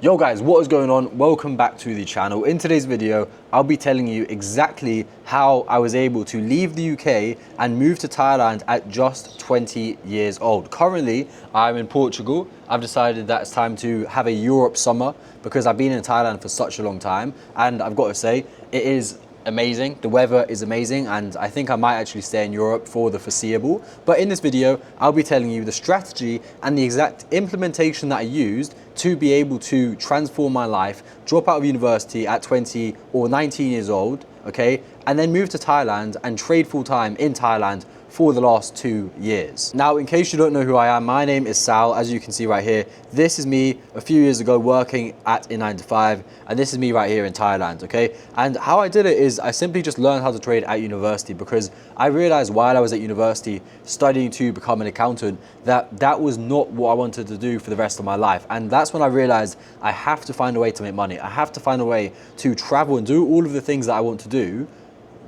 Yo guys, what is going on? Welcome back to the channel. In today's video, I'll be telling you exactly how I was able to leave the UK and move to Thailand at just 20 years old. Currently, I'm in Portugal. I've decided that it's time to have a Europe summer because I've been in Thailand for such a long time. And I've got to say, it is amazing. The weather is amazing, and I think I might actually stay in Europe for the foreseeable. But in this video, I'll be telling you the strategy and the exact implementation that I used to be able to transform my life, drop out of university at 20 or 19 years old, okay, and then move to Thailand and trade full time in Thailand for the last 2 years. Now, in case you don't know who I am, my name is Sal, as you can see right here. This is me a few years ago working at a 9 to 5, and this is me right here in Thailand, okay? And how I did it is I simply just learned how to trade at university because I realized while I was at university studying to become an accountant that was not what I wanted to do for the rest of my life. And that's when I realized I have to find a way to make money. I have to find a way to travel and do all of the things that I want to do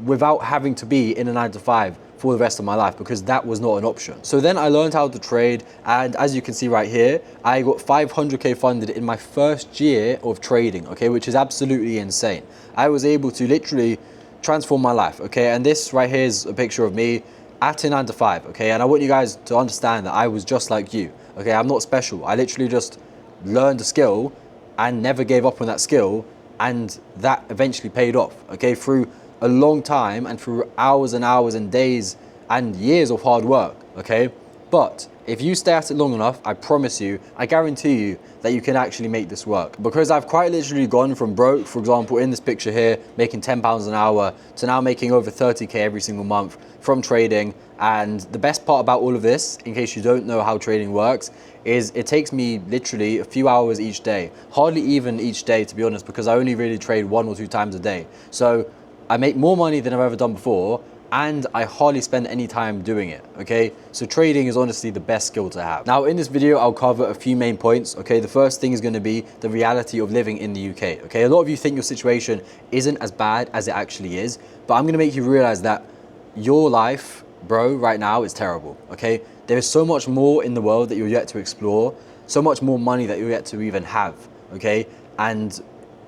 without having to be in a 9 to 5 for the rest of my life, because that was not an option. So then I learned how to trade, and as you can see right here, I got 500k funded in my first year of trading, okay, which is absolutely insane. I was able to literally transform my life, okay, and this right here is a picture of me at a 9 to 5, okay, and I want you guys to understand that I was just like you, okay. I'm not special. I literally just learned a skill and never gave up on that skill, and that eventually paid off, okay, through a long time and through hours and hours and days and years of hard work, okay? But if you stay at it long enough, I promise you, I guarantee you that you can actually make this work. Because I've quite literally gone from broke, for example, in this picture here, making £10 an hour, to now making over 30k every single month from trading. And the best part about all of this, in case you don't know how trading works, is it takes me literally a few hours each day, hardly even each day, to be honest, because I only really trade 1 or 2 times a day. So I make more money than I've ever done before, and I hardly spend any time doing it, okay? So trading is honestly the best skill to have. Now in this video, I'll cover a few main points, okay? The first thing is gonna be the reality of living in the UK, okay? A lot of you think your situation isn't as bad as it actually is, but I'm gonna make you realize that your life, bro, right now is terrible, okay? There is so much more in the world that you're yet to explore, so much more money that you're yet to even have, okay? And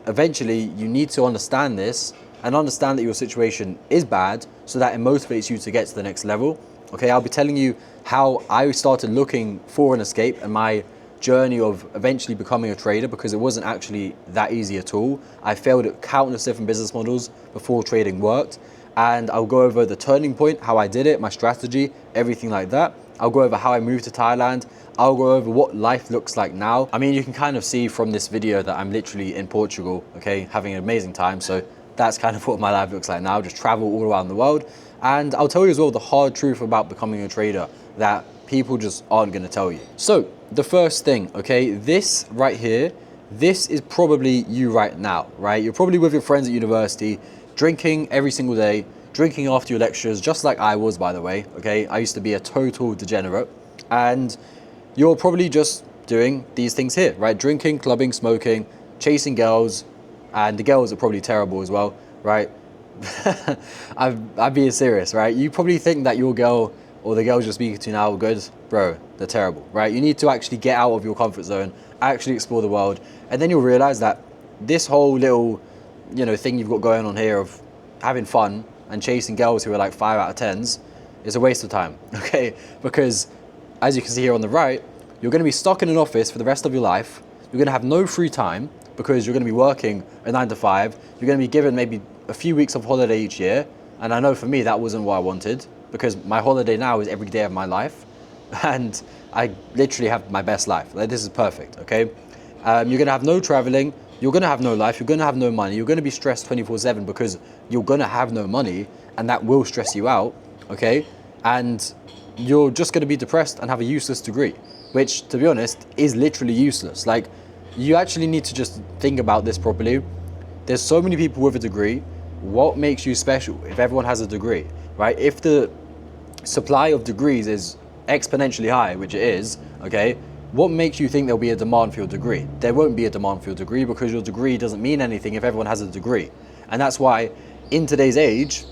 eventually you need to understand this and understand that your situation is bad so that it motivates you to get to the next level. Okay, I'll be telling you how I started looking for an escape and my journey of eventually becoming a trader, because it wasn't actually that easy at all. I failed at countless different business models before trading worked. And I'll go over the turning point, how I did it, my strategy, everything like that. I'll go over how I moved to Thailand. I'll go over what life looks like now. I mean, you can kind of see from this video that I'm literally in Portugal, okay, having an amazing time. So that's kind of what my life looks like now, just travel all around the world. And I'll tell you as well the hard truth about becoming a trader that people just aren't gonna tell you. So the first thing, okay, this right here, this is probably you right now, right? You're probably with your friends at university, drinking every single day, drinking after your lectures, just like I was, by the way, okay? I used to be a total degenerate. And you're probably just doing these things here, right? Drinking, clubbing, smoking, chasing girls, and the girls are probably terrible as well, right? I'm being serious, right? You probably think that your girl or the girls you're speaking to now are good. Bro, they're terrible, right? You need to actually get out of your comfort zone, actually explore the world, and then you'll realize that this whole little, you know, thing you've got going on here of having fun and chasing girls who are like 5 out of 10s is a waste of time, okay? Because as you can see here on the right, you're gonna be stuck in an office for the rest of your life. You're gonna have no free time, because you're going to be working a 9 to 5. You're going to be given maybe a few weeks of holiday each year. And I know for me, that wasn't what I wanted, because my holiday now is every day of my life. And I literally have my best life. Like, this is perfect, okay? You're going to have no traveling. You're going to have no life. You're going to have no money. You're going to be stressed 24/7 because you're going to have no money, and that will stress you out, okay? And you're just going to be depressed and have a useless degree, which, to be honest, is literally useless. Like, you actually need to just think about this properly. There's so many people with a degree. What makes you special if everyone has a degree, right? If the supply of degrees is exponentially high, which it is, okay, what makes you think there'll be a demand for your degree? There won't be a demand for your degree, because your degree doesn't mean anything if everyone has a degree. And that's why in today's age,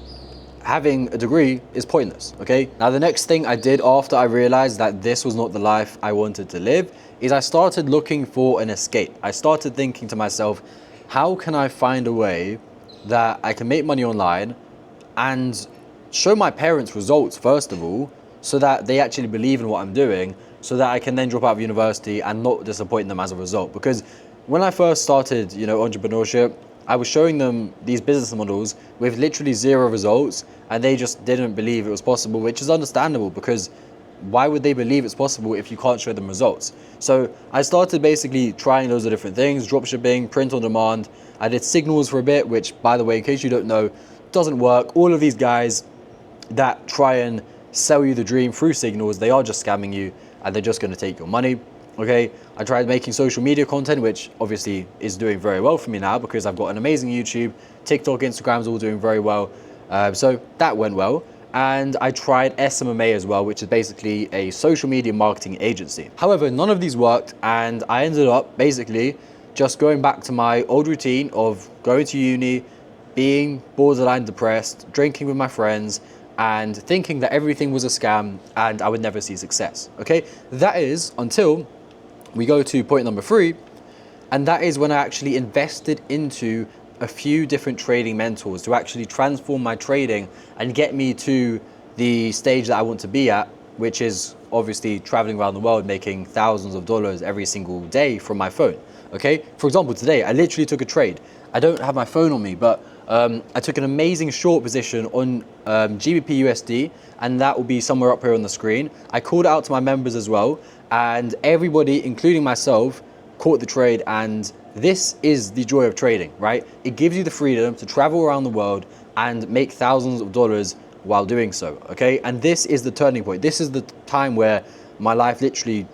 having a degree is pointless, okay? Now, the next thing I did after I realized that this was not the life I wanted to live is I started looking for an escape. I started thinking to myself, how can I find a way that I can make money online and show my parents results, first of all, so that they actually believe in what I'm doing, so that I can then drop out of university and not disappoint them as a result. Because when I first started, entrepreneurship, I was showing them these business models with literally zero results, and they just didn't believe it was possible, which is understandable, because why would they believe it's possible if you can't show them results? So I started basically trying loads of different things, dropshipping, print on demand. I did signals for a bit, which, by the way, in case you don't know, doesn't work. All of these guys that try and sell you the dream through signals, they are just scamming you, and they're just going to take your money. Okay, I tried making social media content, which obviously is doing very well for me now because I've got an amazing YouTube, TikTok, Instagram's all doing very well. So that went well. And I tried SMMA as well, which is basically a social media marketing agency. However, none of these worked, and I ended up basically just going back to my old routine of going to uni, being borderline depressed, drinking with my friends, and thinking that everything was a scam and I would never see success. Okay, that is until we go to point number 3, and that is when I actually invested into a few different trading mentors to actually transform my trading and get me to the stage that I want to be at, which is obviously traveling around the world, making thousands of dollars every single day from my phone. Okay, for example, today I literally took a trade. I don't have my phone on me, but I took an amazing short position on GBP USD, and that will be somewhere up here on the screen. I called it out to my members as well, and everybody, including myself, caught the trade. And this is the joy of trading, right? It gives you the freedom to travel around the world and make thousands of dollars while doing so, okay? And this is the turning point. This is the time where my life literally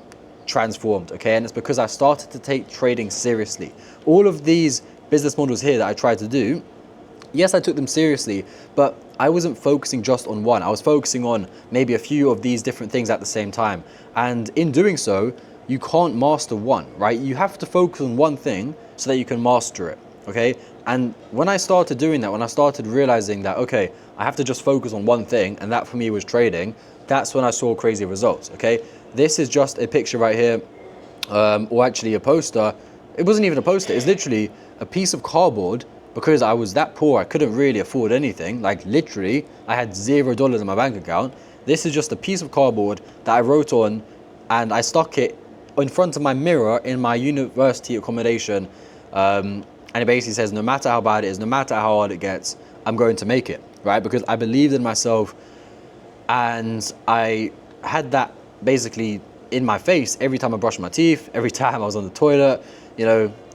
transformed, okay? And it's because I started to take trading seriously. All of these business models here that I tried to do, yes, I took them seriously, but I wasn't focusing just on one. I was focusing on maybe a few of these different things at the same time. And in doing so, you can't master one, right? You have to focus on one thing so that you can master it, okay? And when I started doing that, when I started realizing that, okay, I have to just focus on one thing, and that for me was trading, that's when I saw crazy results, okay? This is just a picture right here, or actually a poster. It wasn't even a poster, it's literally a piece of cardboard, because I was that poor, I couldn't really afford anything. Like literally, I had $0 in my bank account. This is just a piece of cardboard that I wrote on, and I stuck it in front of my mirror in my university accommodation. And it basically says, no matter how bad it is, no matter how hard it gets, I'm going to make it, right? Because I believed in myself, and I had that basically in my face every time I brushed my teeth, every time I was on the toilet,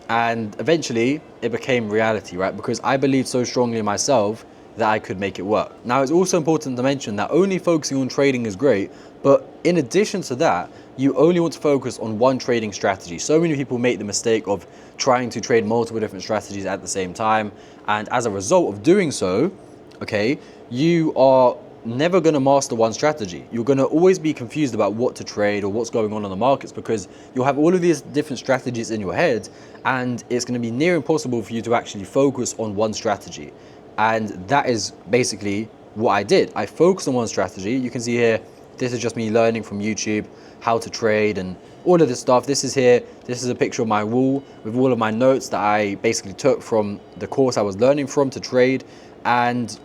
and eventually it became reality, right? Because I believed so strongly in myself that I could make it work. Now, it's also important to mention that only focusing on trading is great, but in addition to that, you only want to focus on one trading strategy. So many people make the mistake of trying to trade multiple different strategies at the same time. And as a result of doing so, okay, you are never going to master one strategy. You're going to always be confused about what to trade or what's going on in the markets, because you'll have all of these different strategies in your head, and it's going to be near impossible for you to actually focus on one strategy. And that is basically what I did. I focused on one strategy. You can see here, this is just me learning from YouTube how to trade and all of this stuff. This is a picture of my wall with all of my notes that I basically took from the course I was learning from to trade. And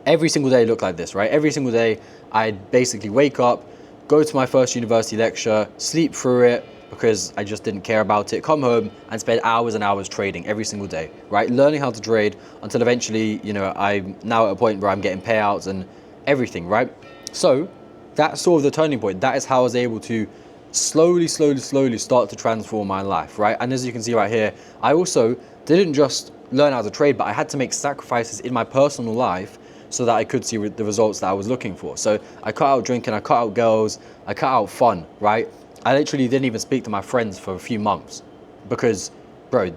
every single day looked like this, right? Every single day I'd basically wake up, go to my first university lecture, sleep through it because I just didn't care about it, come home and spend hours and hours trading every single day, right? Learning how to trade until eventually, I'm now at a point where I'm getting payouts and everything, right? So that's sort of the turning point. That is how I was able to slowly start to transform my life, right? And as you can see right here, I also didn't just learn how to trade, but I had to make sacrifices in my personal life so that I could see the results that I was looking for. So I cut out drinking, I cut out girls, I cut out fun, right? I literally didn't even speak to my friends for a few months because, bro,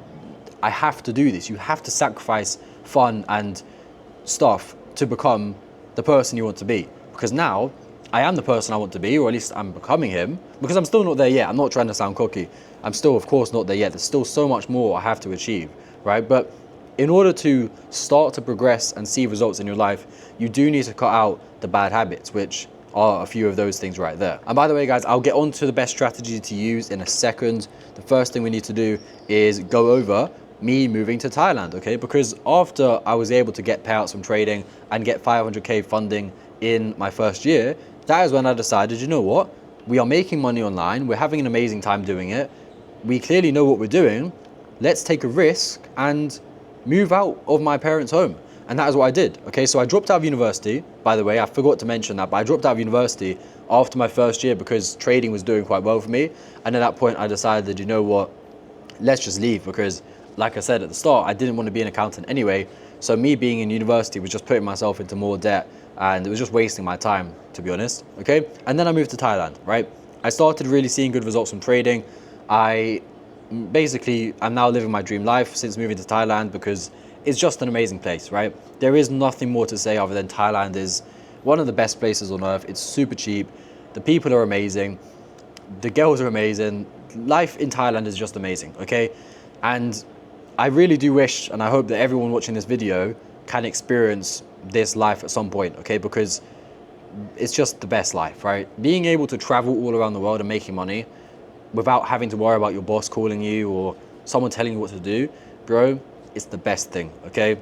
I have to do this. You have to sacrifice fun and stuff to become the person you want to be. Because now I am the person I want to be, or at least I'm becoming him, because I'm still not there yet. I'm not trying to sound cocky. I'm still, of course, not there yet. There's still so much more I have to achieve, right? But in order to start to progress and see results in your life, you do need to cut out the bad habits, which are a few of those things right there. And by the way, guys, I'll get on to the best strategy to use in a second. The first thing we need to do is go over me moving to Thailand, okay? Because after I was able to get payouts from trading and get 500K funding in my first year, that is when I decided, you know what? We are making money online. We're having an amazing time doing it. We clearly know what we're doing. Let's take a risk and move out of my parents' home. And that is what I did. Okay, so I dropped out of university. By the way, I forgot to mention that, but I dropped out of university after my first year because trading was doing quite well for me. And at that point, I decided, you know what, let's just leave, because like I said at the start, I didn't want to be an accountant anyway. So me being in university was just putting myself into more debt, and it was just wasting my time, to be honest. Okay, and then I moved to Thailand, right? I started really seeing good results from trading. I'm now living my dream life since moving to Thailand, because it's just an amazing place, right? There is nothing more to say other than Thailand is one of the best places on earth. It's super cheap. The people are amazing. The girls are amazing. Life in Thailand is just amazing, okay? And I really do wish, and I hope that everyone watching this video can experience this life at some point, okay? Because it's just the best life, right? Being able to travel all around the world and making money without having to worry about your boss calling you or someone telling you what to do, bro, it's the best thing, okay?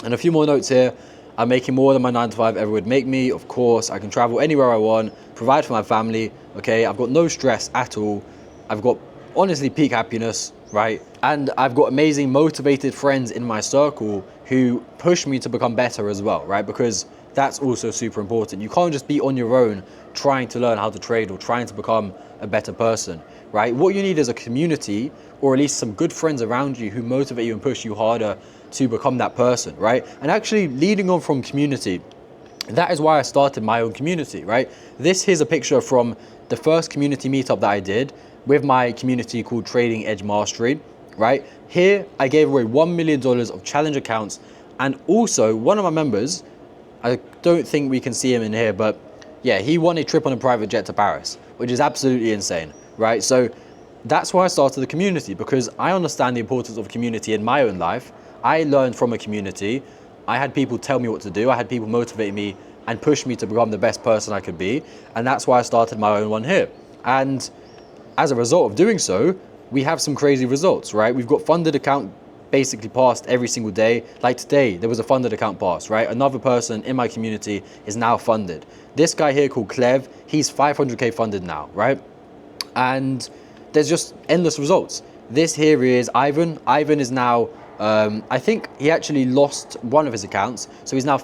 And a few more notes here. I'm making more than my 9 to 5 ever would make me. Of course, I can travel anywhere I want, provide for my family, okay? I've got no stress at all. I've got, honestly, peak happiness, right? And I've got amazing, motivated friends in my circle who push me to become better as well, right? Because that's also super important. You can't just be on your own trying to learn how to trade or trying to become a better person, right? What you need is a community, or at least some good friends around you who motivate you and push you harder to become that person, right? And actually, leading on from community, that is why I started my own community, right? This here's a picture from the first community meetup that I did with my community called Trading Edge Mastery, right? Here, I gave away $1 million of challenge accounts, and also one of my members, I don't think we can see him in here, but yeah, he won a trip on a private jet to Paris, which is absolutely insane, right? So that's why I started the community, because I understand the importance of community in my own life. I learned from a community. I had people tell me what to do. I had people motivate me and push me to become the best person I could be. And that's why I started my own one here. And as a result of doing so, we have some crazy results, right? We've got funded account basically passed every single day. Like today, there was a funded account pass, right? Another person in my community is now funded. This guy here called Clev, he's 500K funded now, right? And there's just endless results. This here is Ivan. Ivan is now, I think he actually lost one of his accounts. So he's now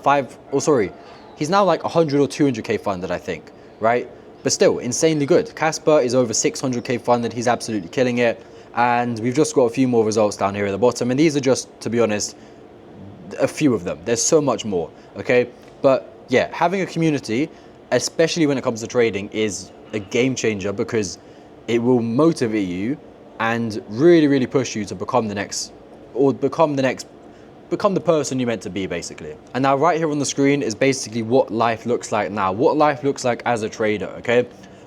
he's now like 100 or 200K funded, I think, right? But still, insanely good. Casper is over 600K funded. He's absolutely killing it. And we've just got a few more results down here at the bottom. And these are just, to be honest, a few of them. There's so much more, okay? But yeah, having a community, especially when it comes to trading, is a game changer, because it will motivate you and really, really push you to become the person you're meant to be, basically. And now right here on the screen is basically what life looks like now, what life looks like as a trader, okay?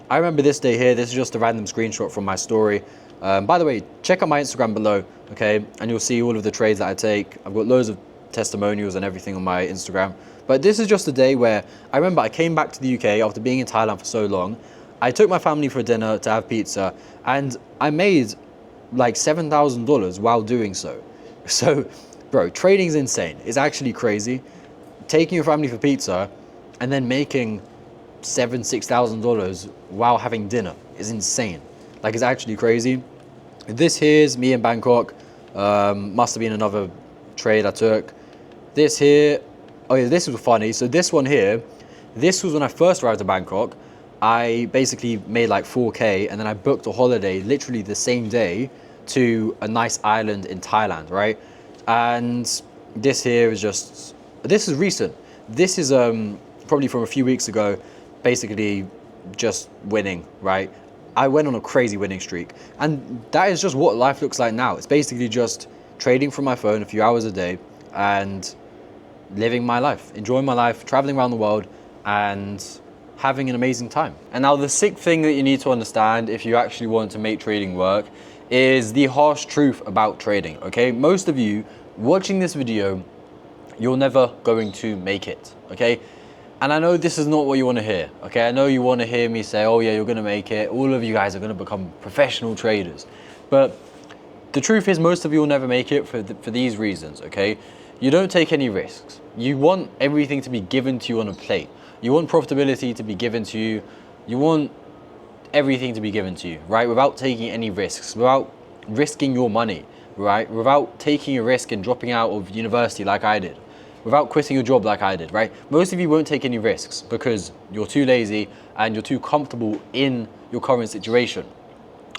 I remember this day here. This is just a random screenshot from my story. By the way, check out my Instagram below, okay? And you'll see all of the trades that I take. I've got loads of testimonials and everything on my Instagram. But this is just a day where I remember I came back to the UK after being in Thailand for so long. I took my family for dinner to have pizza, and I made like $7,000 while doing so. So, bro, trading is insane. It's actually crazy. Taking your family for pizza and then making $6,000 while having dinner is insane. Like, it's actually crazy. This here's me in Bangkok. Must have been another trade I took. This here, oh yeah, this was funny. So this one here, this was when I first arrived to Bangkok. I basically made like 4K, and then I booked a holiday literally the same day to a nice island in Thailand, right? And this here is just, this is recent. This is probably from a few weeks ago, basically just winning, right? I went on a crazy winning streak, and that is just what life looks like now. It's basically just trading from my phone a few hours a day and living my life, enjoying my life, traveling around the world, and having an amazing time. And now the sick thing that you need to understand if you actually want to make trading work is the harsh truth about trading, okay? Most of you watching this video, you're never going to make it, okay? And I know this is not what you want to hear, okay? I know you want to hear me say, oh yeah, you're going to make it. All of you guys are going to become professional traders. But the truth is most of you will never make it for these reasons, okay? You don't take any risks. You want everything to be given to you on a plate. You want profitability to be given to you. You want everything to be given to you, right? Without taking any risks, without risking your money, right? Without taking a risk and dropping out of university like I did, without quitting your job like I did, right? Most of you won't take any risks because you're too lazy and you're too comfortable in your current situation,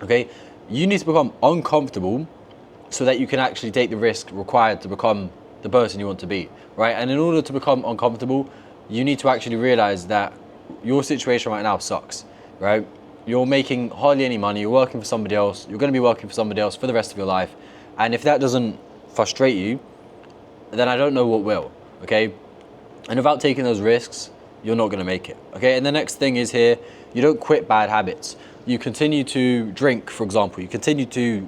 okay? You need to become uncomfortable so that you can actually take the risk required to become the person you want to be, right? And in order to become uncomfortable, you need to actually realize that your situation right now sucks, right? You're making hardly any money, you're working for somebody else, you're gonna be working for somebody else for the rest of your life. And if that doesn't frustrate you, then I don't know what will, okay? And without taking those risks, you're not gonna make it, okay? And the next thing is here, you don't quit bad habits. You continue to drink, for example, you continue to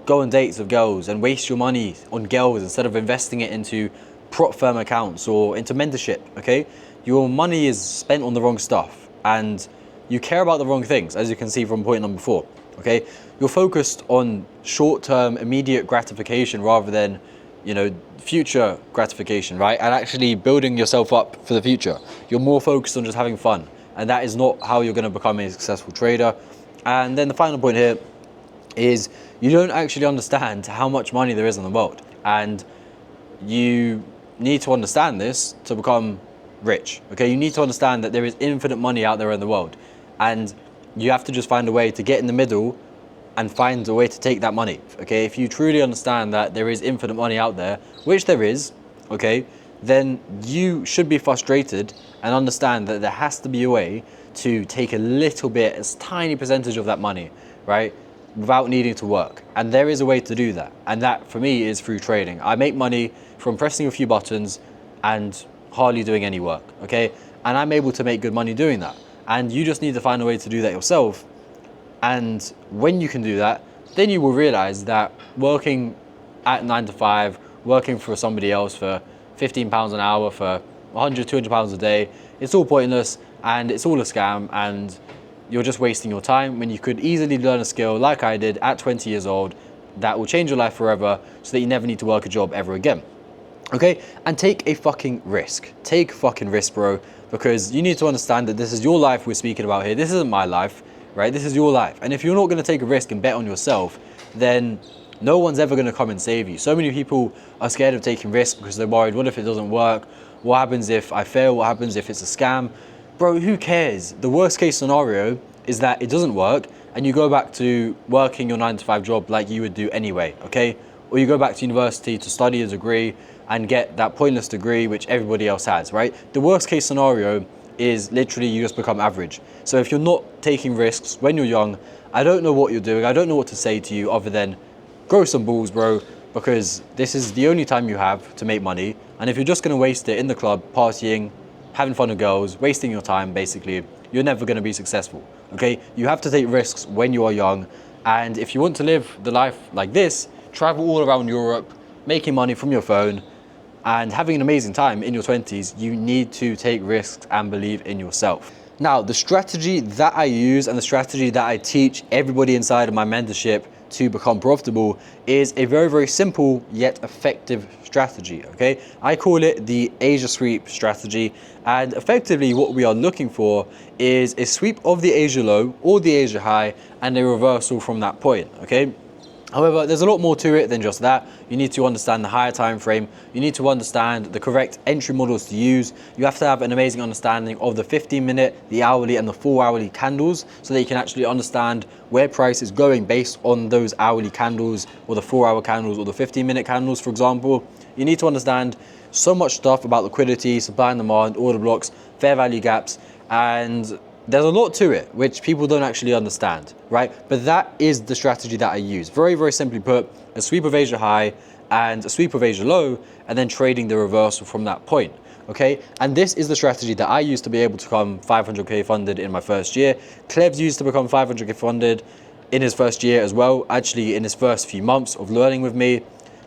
go on dates with girls and waste your money on girls instead of investing it into prop firm accounts or into mentorship, okay? Your money is spent on the wrong stuff and you care about the wrong things, as you can see from point number 4, okay? You're focused on short-term, immediate gratification rather than, you know, future gratification, right? And actually building yourself up for the future. You're more focused on just having fun, and that is not how you're gonna become a successful trader. And then the final point here is you don't actually understand how much money there is in the world. And you need to understand this to become rich, okay? You need to understand that there is infinite money out there in the world. And you have to just find a way to get in the middle and find a way to take that money, okay? If you truly understand that there is infinite money out there, which there is, okay, then you should be frustrated and understand that there has to be a way to take a little bit, a tiny percentage of that money, right, without needing to work. And there is a way to do that. And that, for me, is through trading. I make money from pressing a few buttons and hardly doing any work, okay? And I'm able to make good money doing that. And you just need to find a way to do that yourself. And when you can do that, then you will realize that working at 9 to 5, working for somebody else for £15 an hour, for 100, 200 pounds a day, it's all pointless and it's all a scam, and you're just wasting your time when you could easily learn a skill like I did at 20 years old that will change your life forever so that you never need to work a job ever again. Okay, and take a fucking risk. Take fucking risk, bro, because you need to understand that this is your life we're speaking about here. This isn't my life, right? This is your life. And if you're not going to take a risk and bet on yourself, then no one's ever going to come and save you. So many people are scared of taking risks because they're worried, what if it doesn't work? What happens if I fail? What happens if it's a scam? Bro, who cares? The worst case scenario is that it doesn't work and you go back to working your 9 to 5 job like you would do anyway, okay? Or you go back to university to study a degree and get that pointless degree which everybody else has, right? The worst case scenario is literally you just become average. So if you're not taking risks when you're young, I don't know what you're doing. I don't know what to say to you other than grow some balls, bro, because this is the only time you have to make money. And if you're just gonna waste it in the club, partying, having fun with girls, wasting your time, basically, you're never gonna be successful, okay? You have to take risks when you are young. And if you want to live the life like this, travel all around Europe, making money from your phone, and having an amazing time in your 20s, you need to take risks and believe in yourself. Now, the strategy that I use and the strategy that I teach everybody inside of my mentorship to become profitable is a very, very simple yet effective strategy, okay? I call it the Asia sweep strategy. And effectively what we are looking for is a sweep of the Asia low or the Asia high and a reversal from that point, okay? However, there's a lot more to it than just that. You need to understand the higher time frame. You need to understand the correct entry models to use. You have to have an amazing understanding of the 15-minute, the hourly, and the 4-hourly candles so that you can actually understand where price is going based on those hourly candles or the 4-hour candles or the 15-minute candles, for example. You need to understand so much stuff about liquidity, supply and demand, order blocks, fair value gaps, and there's a lot to it, which people don't actually understand, right? But that is the strategy that I use. Very, very simply put, a sweep of Asia high and a sweep of Asia low, and then trading the reversal from that point, okay? And this is the strategy that I used to be able to become 500K funded in my first year. Clev's used to become 500K funded. in his first year as well, actually in his first few months of learning with me.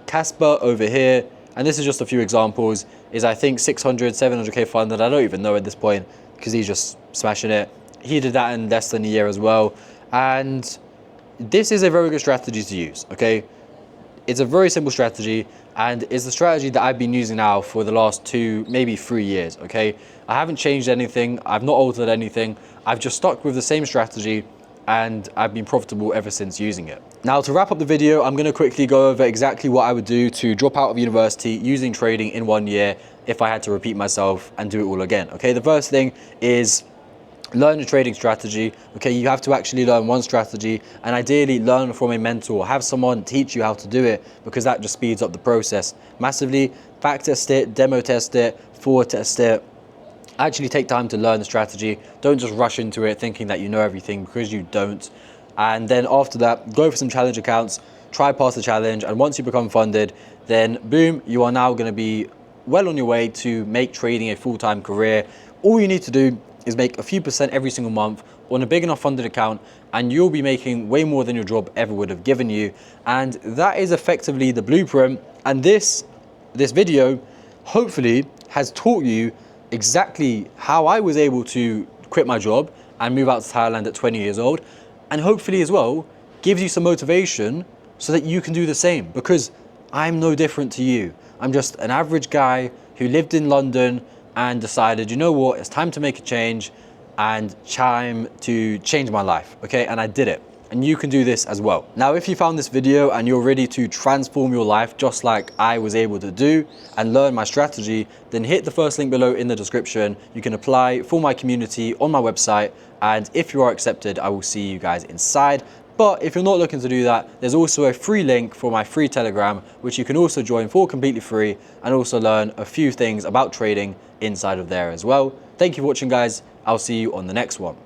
Casper over here, and this is just a few examples, is I think 600, 700K funded. I don't even know at this point because he's just smashing it. He did that in less than a year as well. And this is a very good strategy to use, okay? It's a very simple strategy, and it's the strategy that I've been using now for the last 2, maybe 3 years, okay? I haven't changed anything. I've not altered anything. I've just stuck with the same strategy, and I've been profitable ever since using it. Now, to wrap up the video, I'm gonna quickly go over exactly what I would do to drop out of university using trading in 1 year if I had to repeat myself and do it all again, okay? The first thing is learn a trading strategy. Okay, you have to actually learn one strategy, and ideally learn from a mentor. Have someone teach you how to do it, because that just speeds up the process massively. Back test it, demo test it, forward test it. Actually take time to learn the strategy. Don't just rush into it thinking that you know everything, because you don't. And then after that, go for some challenge accounts, try pass the challenge, and once you become funded, then boom, you are now going to be well on your way to make trading a full-time career. All you need to do is make a few percent every single month on a big enough funded account, and you'll be making way more than your job ever would have given you. And that is effectively the blueprint. And this video hopefully has taught you exactly how I was able to quit my job and move out to Thailand at 20 years old, and hopefully as well gives you some motivation so that you can do the same, because I'm no different to you. I'm just an average guy who lived in London and decided, you know what, it's time to make a change and time to change my life, okay? And I did it. And you can do this as well. Now, if you found this video and you're ready to transform your life just like I was able to do and learn my strategy, then hit the first link below in the description. You can apply for my community on my website, and if you are accepted, I will see you guys inside. But if you're not looking to do that, there's also a free link for my free Telegram, which you can also join for completely free and also learn a few things about trading inside of there as well. Thank you for watching, guys. I'll see you on the next one.